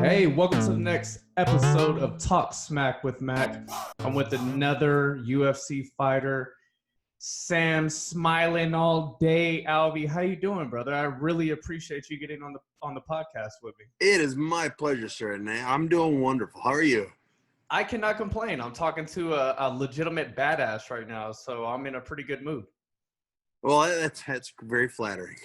Hey, welcome to the next episode of Talk Smack with Mac. I'm with another UFC fighter, Sam Smiling All Day Alvey. How you doing, brother? I really appreciate you getting on the podcast with me. It is my pleasure, sir. And I'm doing wonderful. How are you? I cannot complain. I'm talking to a legitimate badass right now, so I'm in a pretty good mood. Well, that's very flattering.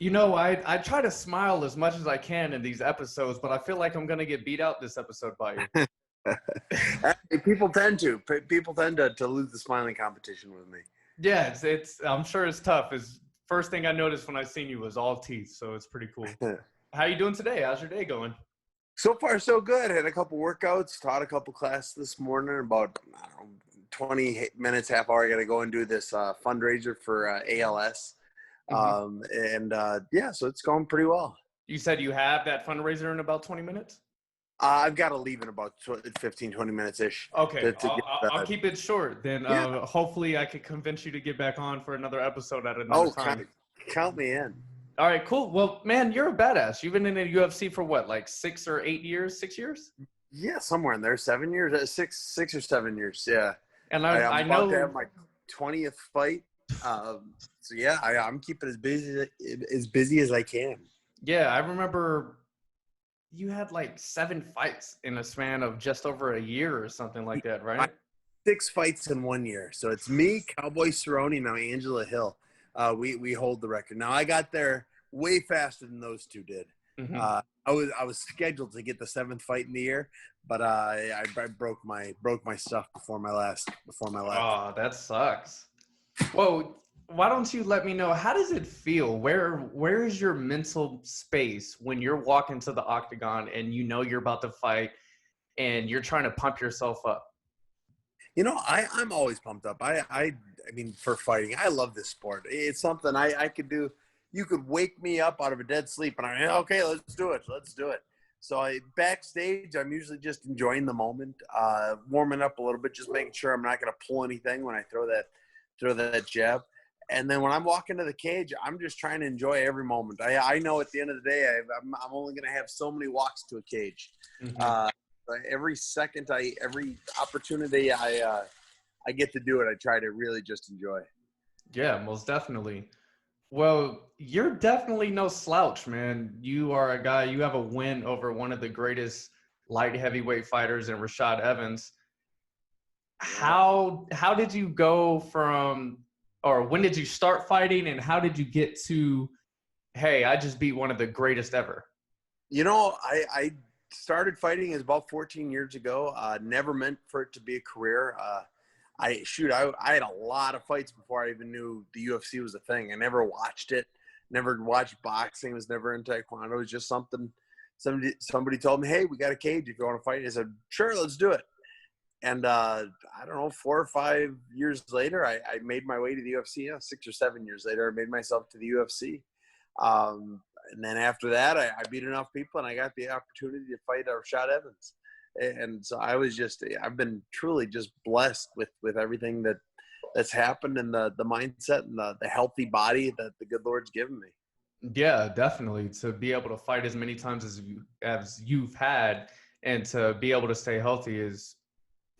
You know, I try to smile as much as I can in these episodes, but I feel like I'm going to get beat out this episode by you. People tend to lose the smiling competition with me. Yeah, it's I'm sure it's tough. First thing I noticed when I seen you was all teeth, so it's pretty cool. How you doing today? How's your day going? So far, so good. Had a couple workouts, taught a couple classes this morning. About 20 minutes, half hour. I got to go and do this fundraiser for ALS. Mm-hmm. So it's going pretty well. You said you have that fundraiser in about 20 minutes? I've got to leave in about 15, 20 minutes-ish. Okay, I'll keep it short. Then hopefully I could convince you to get back on for another episode at another time. Count me in. All right, cool. Well, man, you're a badass. You've been in the UFC for what, like 6 or 8 years? 6 years? Yeah, somewhere in there. 7 years, six or 7 years. Yeah. And I'm know about to have my 20th fight. I'm keeping as busy as I can. Yeah, I remember you had like 7 fights in a span of just over a year or something like that, right? 6 fights in 1 year. So it's me, Cowboy Cerrone, now Angela Hill. We hold the record. Now I got there way faster than those two did. Mm-hmm. I was scheduled to get the 7th fight in the year, but I broke my stuff before my last. Oh, that sucks. Well, why don't you let me know, how does it feel? Where is your mental space when you're walking to the octagon and you know you're about to fight and you're trying to pump yourself up? You know, I'm always pumped up. I mean, for fighting, I love this sport. It's something I could do. You could wake me up out of a dead sleep and I'm okay, let's do it. So backstage, I'm usually just enjoying the moment, warming up a little bit, just making sure I'm not going to pull anything when I throw that jab. And then when I'm walking to the cage, I'm just trying to enjoy every moment. I know at the end of the day, I'm only going to have so many walks to a cage. Mm-hmm. Every second, every opportunity I get to do it, I try to really just enjoy. Yeah, most definitely. Well, you're definitely no slouch, man. You are a guy, you have a win over one of the greatest light heavyweight fighters in Rashad Evans. How did you go from, or when did you start fighting, and how did you get to, hey, I just beat one of the greatest ever? You know, I started fighting is about 14 years ago. Never meant for it to be a career. I had a lot of fights before I even knew the UFC was a thing. I never watched it, never watched boxing, was never in taekwondo. It was just something, somebody told me, hey, we got a cage if you want to fight. I said, sure, let's do it. And I don't know, 4 or 5 years later, I made my way to the UFC. 6 or 7 years later, I made myself to the UFC. And then after that, I beat enough people and I got the opportunity to fight Rashad Evans. And so I've been truly just blessed with everything that's happened, and the mindset and the healthy body that the good Lord's given me. Yeah, definitely. To be able to fight as many times as you've had and to be able to stay healthy is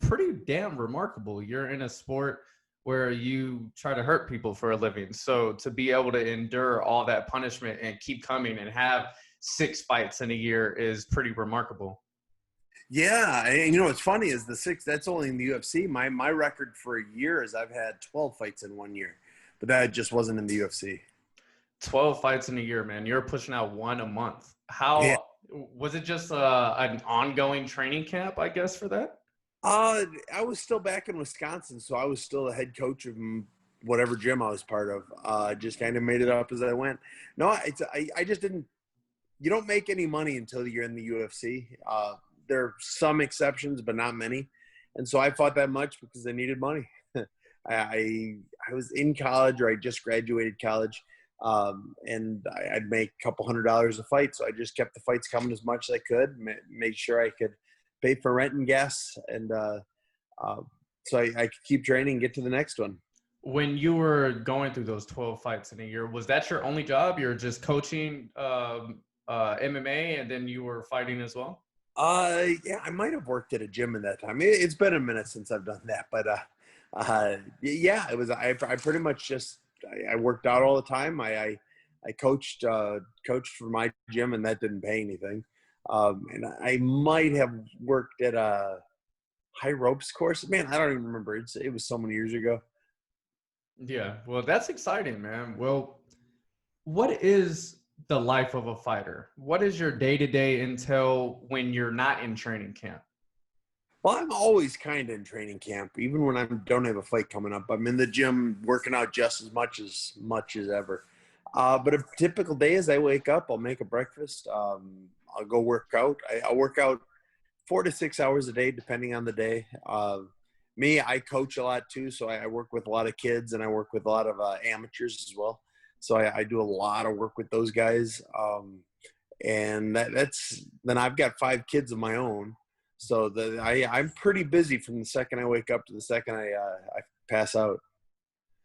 pretty damn remarkable. You're in a sport where you try to hurt people for a living. So to be able to endure all that punishment and keep coming and have 6 fights in a year is pretty remarkable. Yeah, and you know what's funny is the 6, that's only in the UFC. My record for a year is I've had 12 fights in 1 year, but that just wasn't in the UFC. 12 fights in a year, man. You're pushing out 1 a month. How was it? Just an ongoing training camp, I guess, for that? I was still back in Wisconsin, so I was still the head coach of whatever gym I was part of. Just kind of made it up as I went. No, I just didn't. You don't make any money until you're in the UFC. There are some exceptions, but not many. And so I fought that much because I needed money. I was in college, or I just graduated college, and I'd make a couple $100 a fight. So I just kept the fights coming as much as I could, made sure I could pay for rent and gas, and so I could keep training and get to the next one. When you were going through those 12 fights in a year, was that your only job? You're just coaching MMA and then you were fighting as well? Yeah, I might have worked at a gym in that time. It's been a minute since I've done that, but yeah, it was. I pretty much just I worked out all the time. I coached for my gym, and that didn't pay anything. And I might have worked at a high ropes course. Man, I don't even remember. It was so many years ago. Yeah, well, that's exciting, man. Well, what is the life of a fighter? What is your day to day until when you're not in training camp? Well, I'm always kind of in training camp, even when I don't have a fight coming up. I'm in the gym working out just as much as ever. But a typical day is I wake up, I'll make a breakfast, I'll go work out. I'll work out 4 to 6 hours a day, depending on the day. I coach a lot too, so I work with a lot of kids and I work with a lot of amateurs as well. So I do a lot of work with those guys. And that's then I've got 5 kids of my own. So I'm pretty busy from the second I wake up to the second I pass out.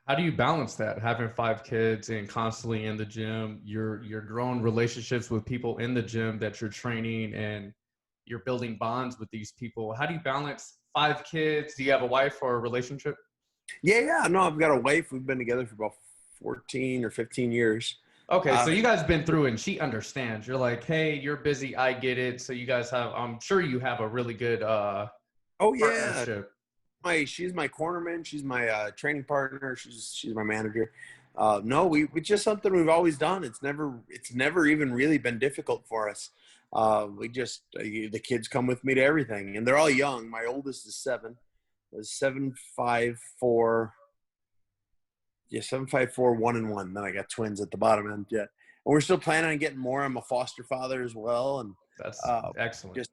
How do you balance that? Having 5 kids and constantly in the gym, you're growing relationships with people in the gym that you're training, and you're building bonds with these people. How do you balance 5 kids? Do you have a wife or a relationship? Yeah. No, I've got a wife. We've been together for about 14 or 15 years. Okay, Uh, so you guys been through and she understands. You're like, hey, you're busy, I get it. So you guys have, I'm sure you have a really good oh yeah, partnership. she's my cornerman. She's my training partner. She's my manager. No, we just something we've always done. It's never even really been difficult for us. We just the kids come with me to everything, and they're all young. My oldest is 7. Is 7'5", 4. Yeah, 7'5", 4", 1 and 1. Then I got twins at the bottom end yet, and we're still planning on getting more. I'm a foster father as well, and That's uh, excellent. just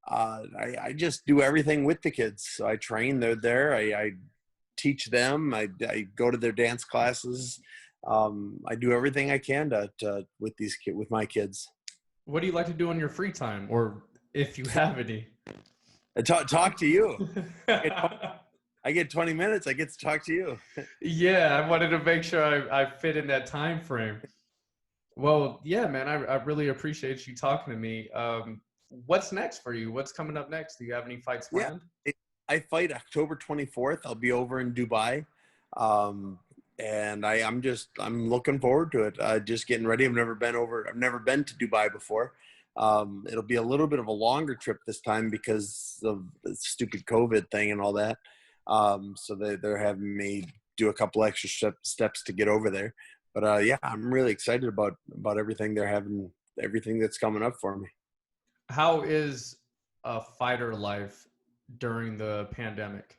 I just do everything with the kids. So I train. They're there. I teach them. I go to their dance classes. I do everything I can to with my kids. What do you like to do in your free time, or if you have any? I talk to you. I get 20 minutes. I get to talk to you. Yeah, I wanted to make sure I fit in that time frame. Well, yeah, man, I really appreciate you talking to me. What's next for you? What's coming up next? Do you have any fights Yeah, planned? I fight October 24th. I'll be over in Dubai. Um, and I'm looking forward to it. Just getting ready. I've never been to Dubai before. It'll be a little bit of a longer trip this time because of the stupid COVID thing and all that. So they're having me do a couple extra steps to get over there. But yeah, I'm really excited about everything they're having, everything that's coming up for me. How is a fighter life during the pandemic?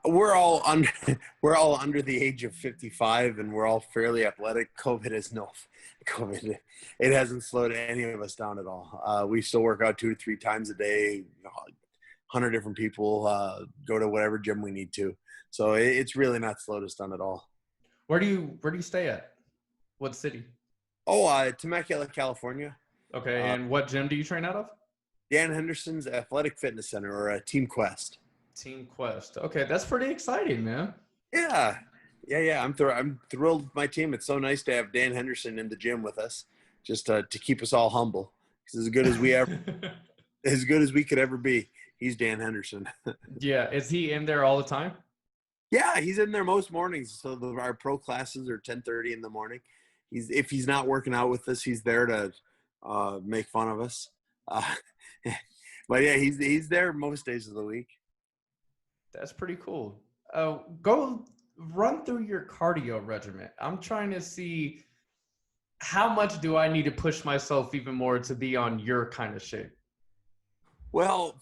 We're all under we're all under the age of 55, and we're all fairly athletic. COVID. It hasn't slowed any of us down at all. We still work out 2 to 3 times a day. 100 different people go to whatever gym we need to. So it's really not slowed us down at all. Where do you stay at? What city? Oh, Temecula, California. Okay, Uh, and what gym do you train out of? Dan Henderson's Athletic Fitness Center, or Team Quest. Team Quest. Okay, that's pretty exciting, man. Yeah. I'm thrilled with my team. It's so nice to have Dan Henderson in the gym with us, just to keep us all humble. Because as good as we could ever be, he's Dan Henderson. Yeah, is he in there all the time? Yeah, he's in there most mornings. So our pro classes are 10:30 in the morning. If he's not working out with us, he's there to make fun of us. Uh, but yeah, he's there most days of the week. That's pretty cool. Go run through your cardio regimen. I'm trying to see how much do I need to push myself even more to be on your kind of shape. Well,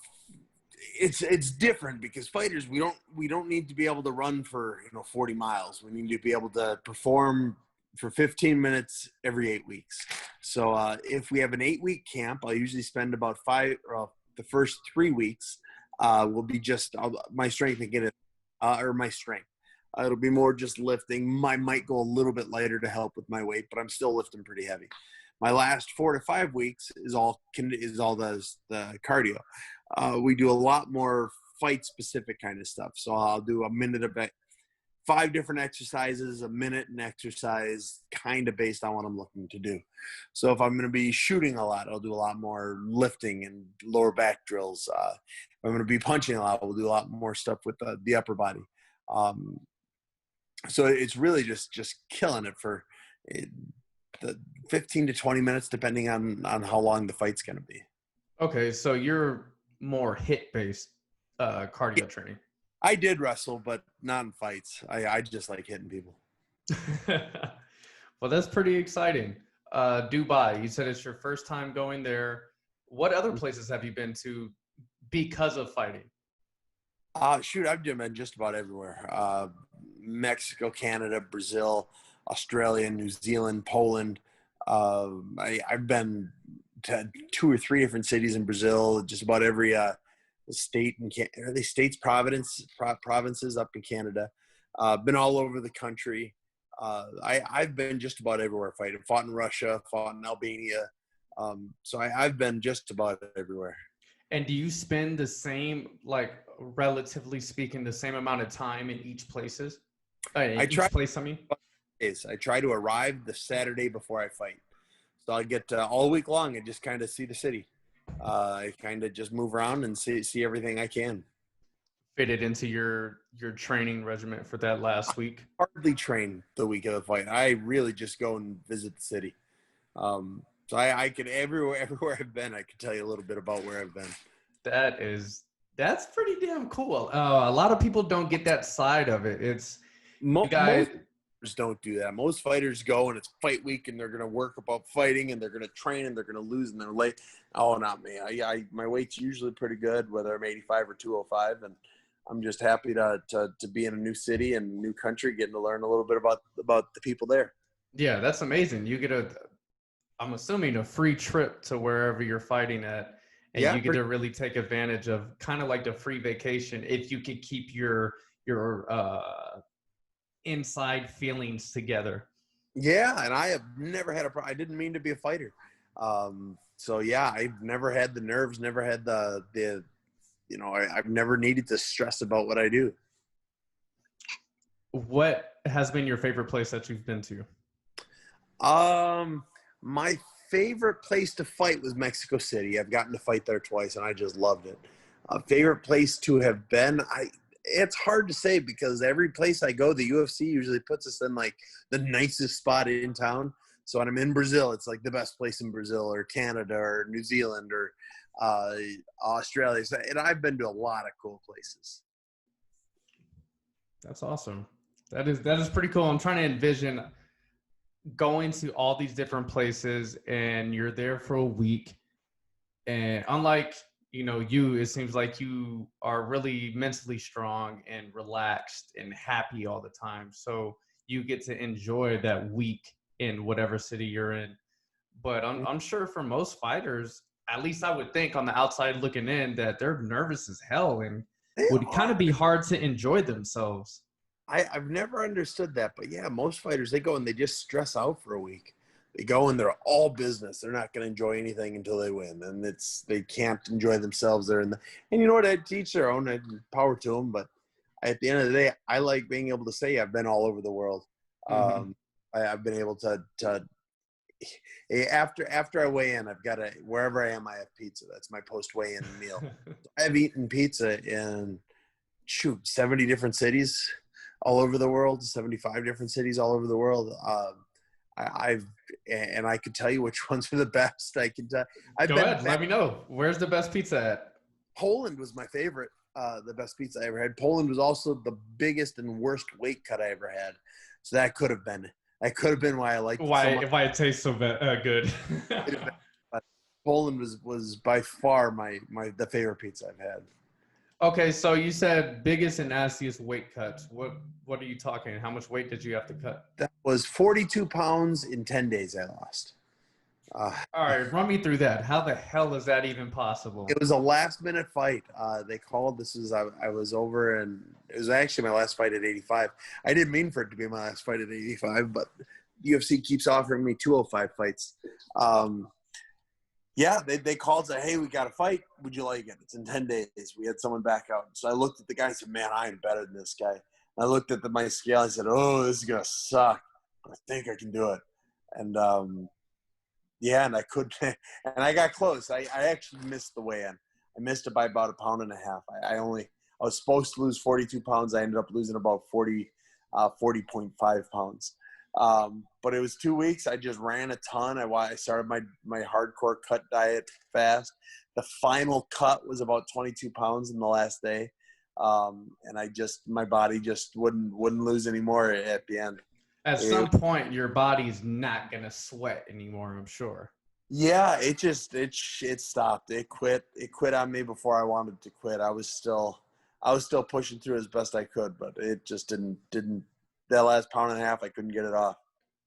it's different because fighters we don't need to be able to run for 40 miles. We need to be able to perform for 15 minutes every 8 weeks. So if we have an 8-week camp, I'll usually spend about the first 3 weeks will be just my strength and get it or my strength. It'll be more just lifting. I might go a little bit lighter to help with my weight, but I'm still lifting pretty heavy. My last 4 to 5 weeks is all the cardio. We do a lot more fight specific kind of stuff. So I'll do a minute 5 different exercises, a minute an exercise, kind of based on what I'm looking to do. So if I'm going to be shooting a lot, I'll do a lot more lifting and lower back drills. If I'm going to be punching a lot, we'll do a lot more stuff with the upper body. So it's really just killing it for the 15 to 20 minutes, depending on how long the fight's going to be. Okay, so you're more hit-based cardio training. I did wrestle, but not in fights. I just like hitting people. Well, that's pretty exciting. Dubai, you said it's your first time going there. What other places have you been to because of fighting? Shoot, I've been just about everywhere. Mexico, Canada, Brazil, Australia, New Zealand, Poland. I've been to 2 or 3 different cities in Brazil, just about every state in are they states, provinces up in Canada. Been all over the country. I've been just about everywhere fighting. Fought in Russia, fought in Albania. So I've been just about everywhere. And do you spend the same, like relatively speaking, the same amount of time in each places? I try to arrive the Saturday before I fight. So I get all week long and just kind of see the city. I kind of just move around and see everything I can. Fit it into your training regimen for that last week? I hardly train the week of the fight. I really just go and visit the city. So I could everywhere I've been, I could tell you a little bit about where I've been. That's pretty damn cool. A lot of people don't get that side of it. It's most fighters don't do that. Most fighters go and it's fight week and they're going to work about fighting and they're going to train and they're going to lose and they're late. Oh, not me. My weight's usually pretty good, whether I'm 85 or 205, and I'm just happy to be in a new city and new country, getting to learn a little bit about the people there. Yeah, that's amazing. You get I'm assuming a free trip to wherever you're fighting at, and you get to really take advantage of kind of like the free vacation if you could keep your inside feelings together. Yeah, and I have never had I didn't mean to be a fighter. So yeah, I've never had the nerves, never had the I've never needed to stress about what I do. What has been your favorite place that you've been to? My favorite place to fight was Mexico City. I've gotten to fight there twice, and I just loved it. Favorite place to have been, it's hard to say because every place I go, the UFC usually puts us in like the nicest spot in town. So when I'm in Brazil, it's like the best place in Brazil or Canada or New Zealand or Australia. And I've been to a lot of cool places. That's awesome. That is pretty cool. I'm trying to envision going to all these different places and you're there for a week, and unlike it seems like you are really mentally strong and relaxed and happy all the time, so you get to enjoy that week in whatever city you're in. But I'm sure for most fighters, at least I would think on the outside looking in, that they're nervous as hell and would kind of be hard to enjoy themselves. I've never understood that, but yeah, most fighters, they go and they just stress out for a week. They go and they're all business. They're not going to enjoy anything until they win, and they can't enjoy themselves. And you know what? I teach their own. I power to them, but at the end of the day, I like being able to say I've been all over the world. Mm-hmm. I've been able to after I weigh in, I've got wherever I am, I have pizza. That's my post weigh in meal. I've eaten pizza in 70 different cities all over the world, 75 different cities all over the world. I could tell you which ones are the best. I can tell. Go ahead. Let me know. Where's the best pizza at? Poland was my favorite. The best pizza I ever had. Poland was also the biggest and worst weight cut I ever had. So that could have been why I liked it so much. Why it tastes so good. Poland was by far the favorite pizza I've had. Okay, so you said biggest and nastiest weight cuts. What are you talking? How much weight did you have to cut? That was 42 pounds in 10 days I lost. All right, run me through that. How the hell is that even possible? It was a last-minute fight. They called. I was over, and it was actually my last fight at 85. I didn't mean for it to be my last fight at 85, but UFC keeps offering me 205 fights. Yeah, they called and said, hey, we got a fight. Would you like it? It's in 10 days. We had someone back out. So I looked at the guy and said, man, I am better than this guy. I looked at my scale. I said, "Oh, this is gonna suck. I think I can do it." And yeah, and I couldn't. And I got close. I actually missed the weigh-in. I missed it by about 1.5 pounds. I was supposed to lose 42 pounds. I ended up losing about 40.5 pounds. But it was 2 weeks. I just ran a ton. I started my hardcore cut diet fast. The final cut was about 22 pounds in the last day. And my body just wouldn't lose anymore at the end. At some point, your body's not going to sweat anymore, I'm sure. Yeah, it stopped. It quit on me before I wanted to quit. I was still pushing through as best I could, but it just didn't that last 1.5 pounds, I couldn't get it off.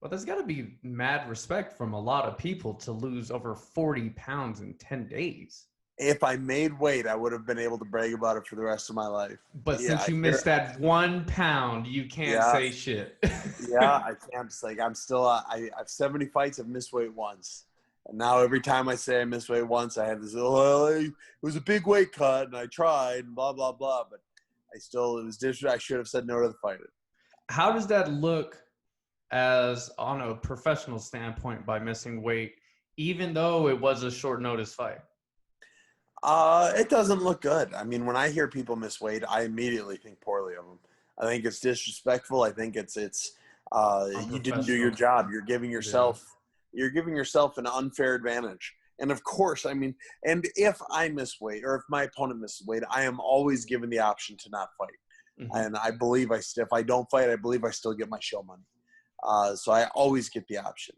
Well, there's got to be mad respect from a lot of people to lose over 40 pounds in 10 days. If I made weight, I would have been able to brag about it for the rest of my life. But since you missed that 1 pound, you can't say shit. Yeah, I can't. It's like I'm still. I've 70 fights. I've missed weight once, and now every time I say I missed weight once, I have this. Oh, it was a big weight cut, and I tried, and blah blah blah. But it was disrespect. I should have said no to the fight. How does that look as on a professional standpoint by missing weight, even though it was a short notice fight? It doesn't look good. I mean, when I hear people miss weight, I immediately think poorly of them. I think it's disrespectful. I think it's you didn't do your job. You're giving yourself an unfair advantage. And of course, I mean, and if I miss weight or if my opponent misses weight, I am always given the option to not fight. Mm-hmm. And I believe if I don't fight, I believe I still get my show money. So I always get the option.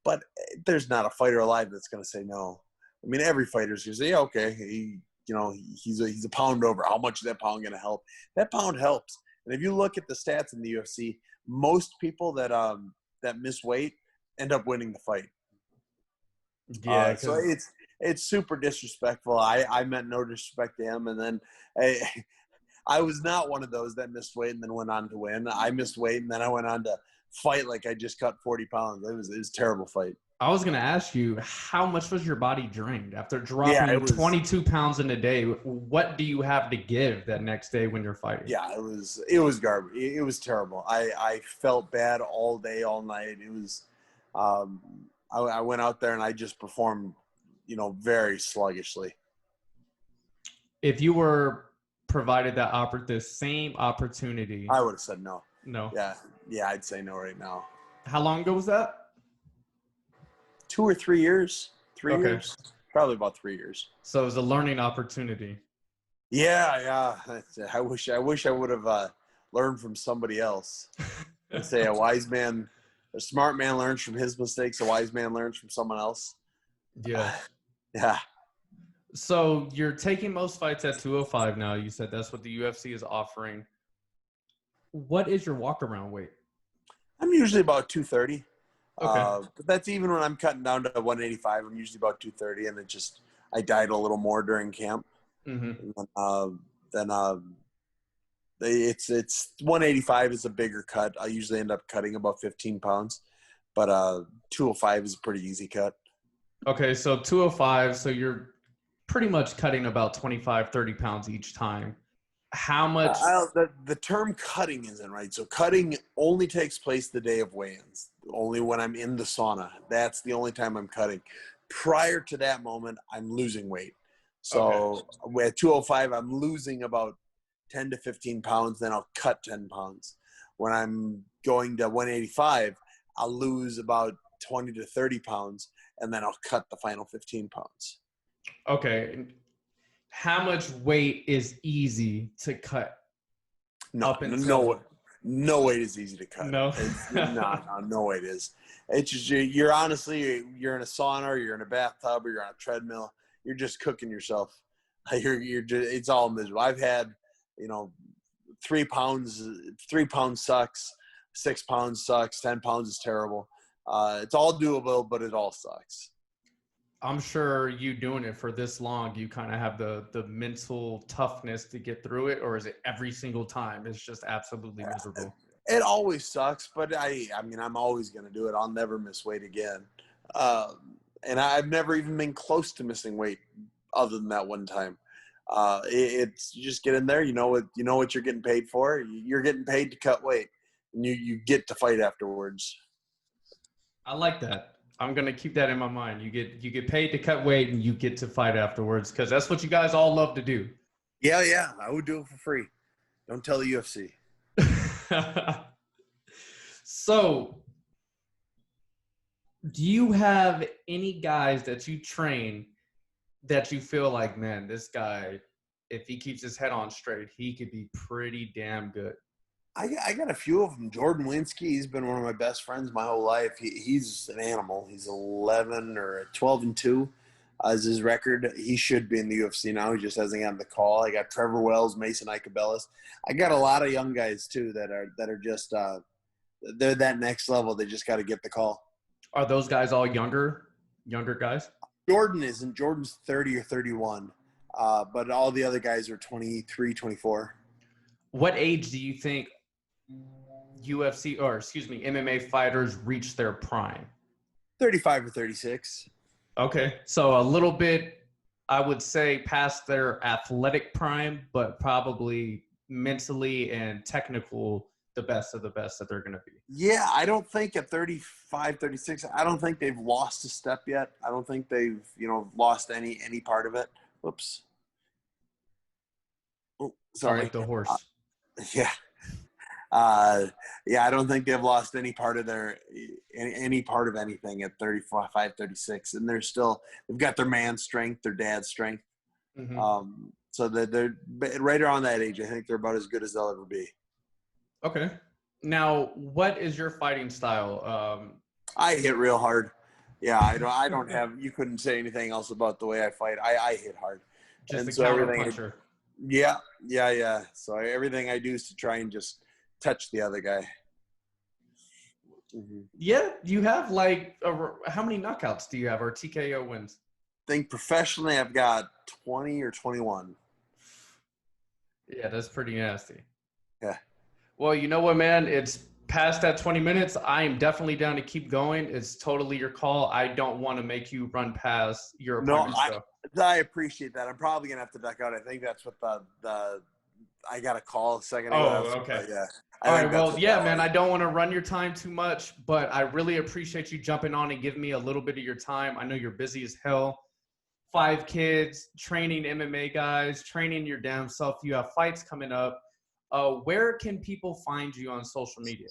But there's not a fighter alive that's going to say no. I mean, every fighter's going to say, yeah, okay, he's a pound over. How much is that pound going to help? That pound helps. And if you look at the stats in the UFC, most people that miss weight end up winning the fight. Yeah. So it's super disrespectful. I meant no disrespect to him. And then I was not one of those that missed weight and then went on to win. I missed weight and then I went on to fight like I just cut 40 pounds. It was a terrible fight. I was going to ask you, how much was your body drained after dropping 22 pounds in a day? What do you have to give that next day when you're fighting? Yeah, it was garbage. It was terrible. I felt bad all day, all night. It was, I went out there and I just performed, very sluggishly. If you were provided the same opportunity, I would have said no. No. Yeah, I'd say no right now. How long ago was that? 2 or 3 years. 3 years. Probably about 3 years. So it was a learning opportunity. Yeah. I wish I would have learned from somebody else. They say a smart man learns from his mistakes. A wise man learns from someone else. Yeah. Yeah. So you're taking most fights at 205 now. You said that's what the UFC is offering. What is your walk-around weight? I'm usually about 230. Okay. But that's even when I'm cutting down to 185. I'm usually about 230, and I diet a little more during camp. Mm-hmm. And it's 185 is a bigger cut. I usually end up cutting about 15 pounds, but 205 is a pretty easy cut. Okay, so 205, so you're pretty much cutting about 25, 30 pounds each time. How much? The term cutting isn't right. So cutting only takes place the day of weigh-ins, only when I'm in the sauna. That's the only time I'm cutting. Prior to that moment, I'm losing weight. So at 205, I'm losing about 10 to 15 pounds, then I'll cut 10 pounds. When I'm going to 185, I'll lose about 20 to 30 pounds, and then I'll cut the final 15 pounds. Okay. How much weight is easy to cut? No weight is easy to cut. No, no weight is. It's just you're in a sauna, or you're in a bathtub, or you're on a treadmill. You're just cooking yourself. It's all miserable. I've had 3 pounds sucks, 6 pounds sucks, 10 pounds is terrible. It's all doable, but it all sucks. I'm sure you doing it for this long, you kind of have the mental toughness to get through it, or is it every single time it's just absolutely miserable? It always sucks, but I mean, I'm always going to do it. I'll never miss weight again. And I've never even been close to missing weight other than that one time. It's you just get in there. You know what you're getting paid for. You're getting paid to cut weight, and you get to fight afterwards. I like that. I'm gonna keep that in my mind. You get paid to cut weight, and you get to fight afterwards, because that's what you guys all love to do. Yeah, I would do it for free. Don't tell the UFC. So, do you have any guys that you train that you feel like, man, this guy, if he keeps his head on straight, he could be pretty damn good? I got a few of them. Jordan Linsky, he's been one of my best friends my whole life. He's an animal. He's 11 or 12-2 as his record. He should be in the UFC now. He just hasn't gotten the call. I got Trevor Wells, Mason Icabellis. I got a lot of young guys too that are just they're that next level. They just got to get the call. Are those guys all younger guys? Jordan isn't. Jordan's 30 or 31, but all the other guys are 23, 24. What age do you think MMA fighters reach their prime? 35 or 36. Okay. So a little bit, I would say, past their athletic prime, but probably mentally and technical, the best of the best that they're going to be. Yeah, I don't think at 35, 36, I don't think they've lost a step yet. I don't think they've, lost any part of it. Whoops. Oh, sorry. Like the horse. Yeah. I don't think they've lost any part of anything at 35, 36. And they've got their man strength, their dad strength. Mm-hmm. So they're right around that age. I think they're about as good as they'll ever be. Okay. Now, what is your fighting style? I hit real hard. Yeah, I don't have. You couldn't say anything else about the way I fight. I hit hard. Just a counter puncher. Yeah. So everything I do is to try and just touch the other guy. Mm-hmm. Yeah, you have how many knockouts do you have, or TKO wins? I think professionally I've got 20 or 21. Yeah, that's pretty nasty. Yeah. Well, you know what, man? It's past that 20 minutes. I am definitely down to keep going. It's totally your call. I don't want to make you run past your opponent. No, I appreciate that. I'm probably going to have to duck out. I think that's what I got a call a second ago. Oh, okay. Yeah. All right, well, yeah, man, I don't want to run your time too much, but I really appreciate you jumping on and giving me a little bit of your time. I know you're busy as hell. 5 kids, training MMA guys, training your damn self. You have fights coming up. Where can people find you on social media?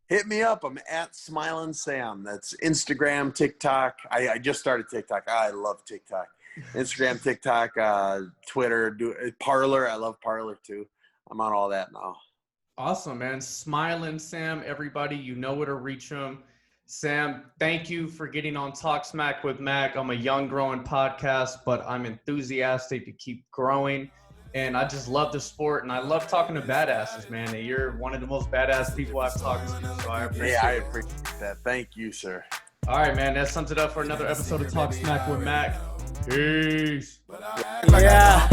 Hit me up. I'm at Smiling Sam. That's Instagram, TikTok. I just started TikTok. I love TikTok. Instagram, TikTok, Twitter, Parler. I love Parler too. I'm on all that now. Awesome, man. Smiling Sam, everybody, you know where to reach him. Sam, thank you for getting on Talk Smack with Mac. I'm a young, growing podcast, but I'm enthusiastic to keep growing. And I just love the sport, and I love talking to badasses, man. And you're one of the most badass people I've talked to, so I appreciate it. Yeah, I appreciate that. Thank you, sir. All right, man. That sums it up for another episode of Talk Smack with Mac. Peace. Yeah,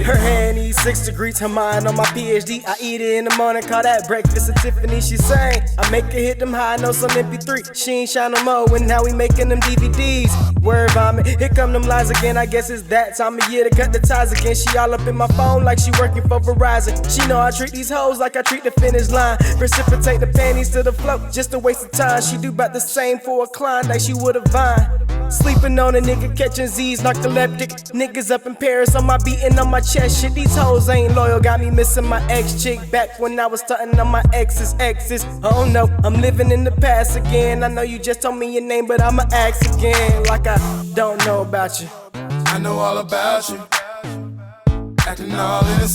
her hand needs 6 degrees, her mind on my PhD. I eat it in the morning, call that breakfast at Tiffany. She sang, I make her hit them high notes on MP3. She ain't shine no more, and now we making them DVDs. Word vomit, here come them lies again. I guess it's that time of year to cut the ties again. She all up in my phone like she working for Verizon. She know I treat these hoes like I treat the finish line. Precipitate the panties to the float, just a waste of time. She do about the same for a Klondike, she would a Vine. Sleeping on a nigga, catching Z's, narcoleptic. Niggas up in Paris on my beating on my chest shit. These hoes ain't loyal, got me missing my ex-chick back when I was stunting on my exes. Oh no, I'm living in the past again. I know you just told me your name, but I'ma ask again. Like I don't know about you. I know all about you. Acting all innocent.